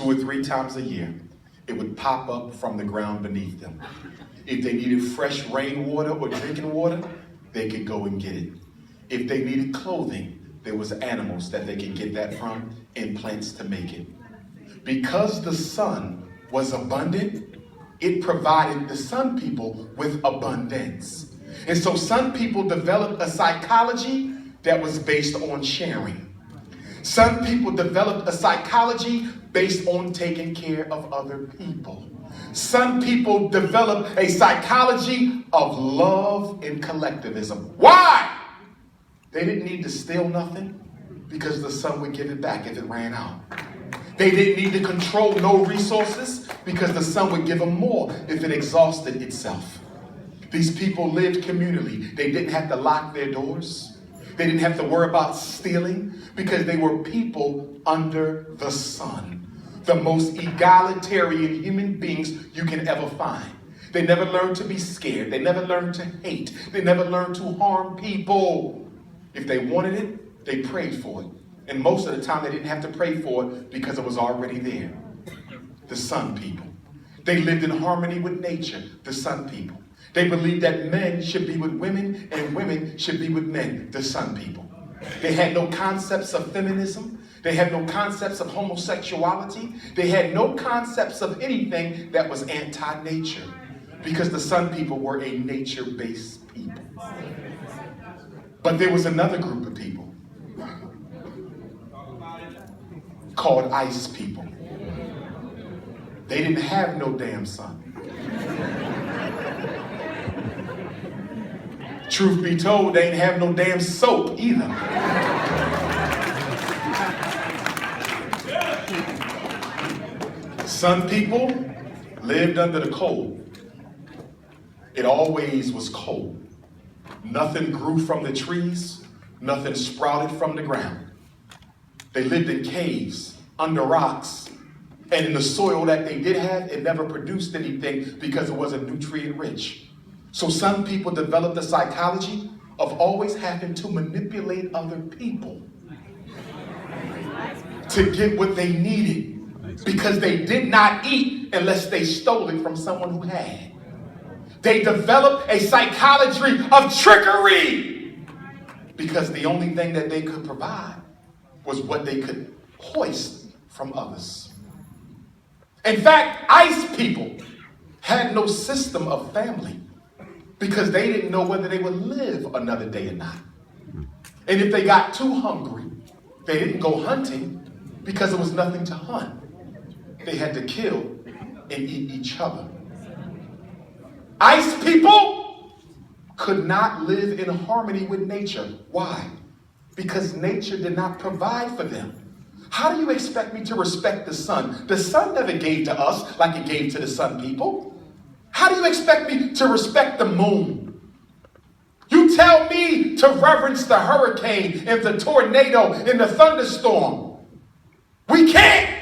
2 or 3 times a year, it would pop up from the ground beneath them. If they needed fresh rainwater or drinking water, they could go and get it. If they needed clothing, there was animals that they could get that from and plants to make it. Because the sun was abundant, it provided the sun people with abundance. And so sun people developed a psychology that was based on sharing. Sun people developed a psychology based on taking care of other people. Some people developed a psychology of love and collectivism. Why? They didn't need to steal nothing because the sun would give it back if it ran out. They didn't need to control no resources because the sun would give them more if it exhausted itself. These people lived communally. They didn't have to lock their doors. They didn't have to worry about stealing because they were people under the sun. The most egalitarian human beings you can ever find. They never learned to be scared. They never learned to hate. They never learned to harm people. If they wanted it, they prayed for it. And most of the time they didn't have to pray for it because it was already there. The sun people. They lived in harmony with nature. The sun people. They believed that men should be with women and women should be with men. The sun people. They had no concepts of feminism. They had no concepts of homosexuality. They had no concepts of anything that was anti-nature because the sun people were a nature-based people. But there was another group of people called ice people. They didn't have no damn sun. Truth be told, they didn't have no damn soap either. Sun people lived under the cold. It always was cold. Nothing grew from the trees. Nothing sprouted from the ground. They lived in caves, under rocks, and in the soil that they did have, it never produced anything because it wasn't nutrient rich. So some people developed the psychology of always having to manipulate other people to get what they needed because they did not eat unless they stole it from someone who had. They developed a psychology of trickery because the only thing that they could provide was what they could hoist from others. In fact, ice people had no system of family because they didn't know whether they would live another day or not. And if they got too hungry, they didn't go hunting because there was nothing to hunt. They had to kill and eat each other. Ice people could not live in harmony with nature. Why? Because nature did not provide for them. How do you expect me to respect the sun? The sun never gave to us like it gave to the sun people. How do you expect me to respect the moon? You tell me to reverence the hurricane and the tornado and the thunderstorm. We can't,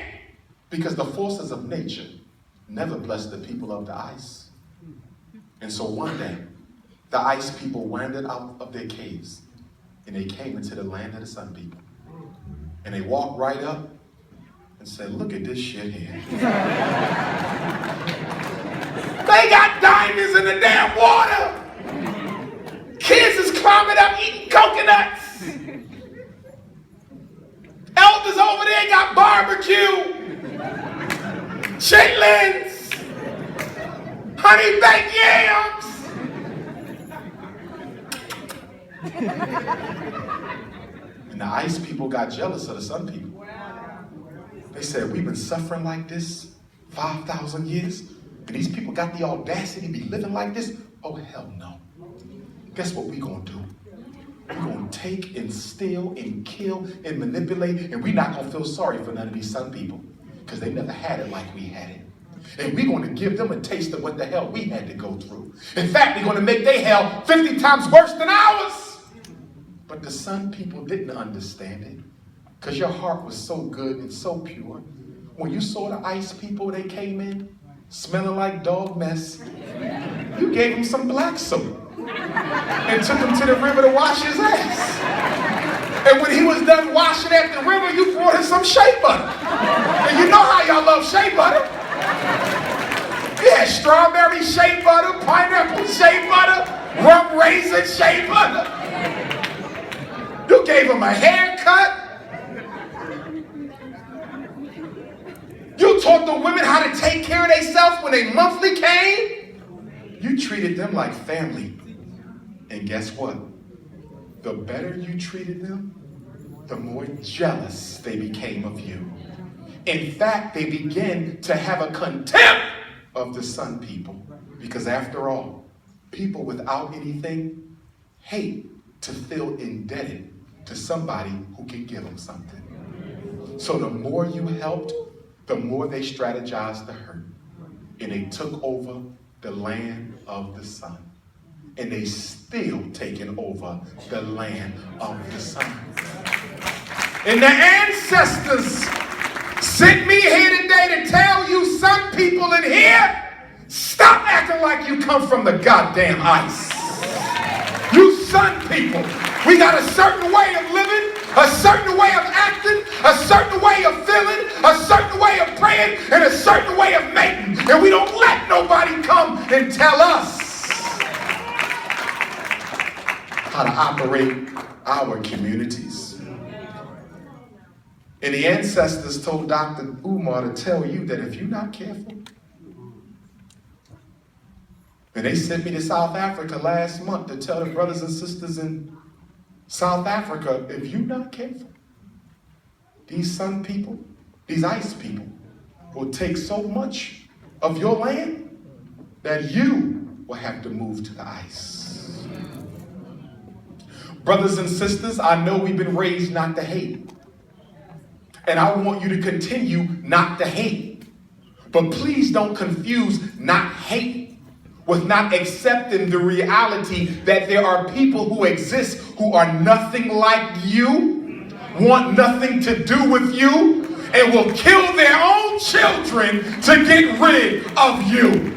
because the forces of nature never blessed the people of the ice. And so one day, the ice people wandered out of their caves and they came into the land of the sun people. And they walked right up and said, look at this shit here. They got diamonds in the damn water. Kids is climbing up eating coconuts. Elders over there got barbecue, chitlins, honey baked yams. And the ice people got jealous of the sun people. They said, we've been suffering like this 5,000 years, and these people got the audacity to be living like this? Oh, hell no. Guess what we're going to do? We're going to take and steal and kill and manipulate, and we're not going to feel sorry for none of these sun people because they never had it like we had it. And we're going to give them a taste of what the hell we had to go through. In fact, we're going to make their hell 50 times worse than ours. But the sun people didn't understand it because your heart was so good and so pure. When you saw the ice people, they came in smelling like dog mess. You gave them some black soap and took him to the river to wash his ass. And when he was done washing at the river, you brought him some shea butter. And you know how y'all love love shea butter. You had strawberry shea butter, pineapple shea butter, rum raisin shea butter. You gave them a haircut. You taught the women how to take care of themselves when they monthly came. You treated them like family. And guess what? The better you treated them, the more jealous they became of you. In fact, they began to have a contempt of the Sun people. Because after all, people without anything hate to feel indebted to somebody who can give them something. So the more you helped, the more they strategized to hurt. And they took over the land of the sun. And they still taking over the land of the sun. And the ancestors sent me here today to tell you Sun people in here, stop acting like you come from the goddamn ice. You Sun people, we got a certain way of living, a certain way of acting, a certain way of feeling, a certain way of praying, and a certain way of mating. And we don't let nobody come and tell us how to operate our communities. And the ancestors told Dr. Umar to tell you that if you're not careful, and they sent me to South Africa last month to tell the brothers and sisters in South Africa, if you're not careful, these Sun people, these ice people, will take so much of your land that you will have to move to the ice. Brothers and sisters, I know we've been raised not to hate. And I want you to continue not to hate. But please don't confuse not hate with not accepting the reality that there are people who exist who are nothing like you, want nothing to do with you, and will kill their own children to get rid of you.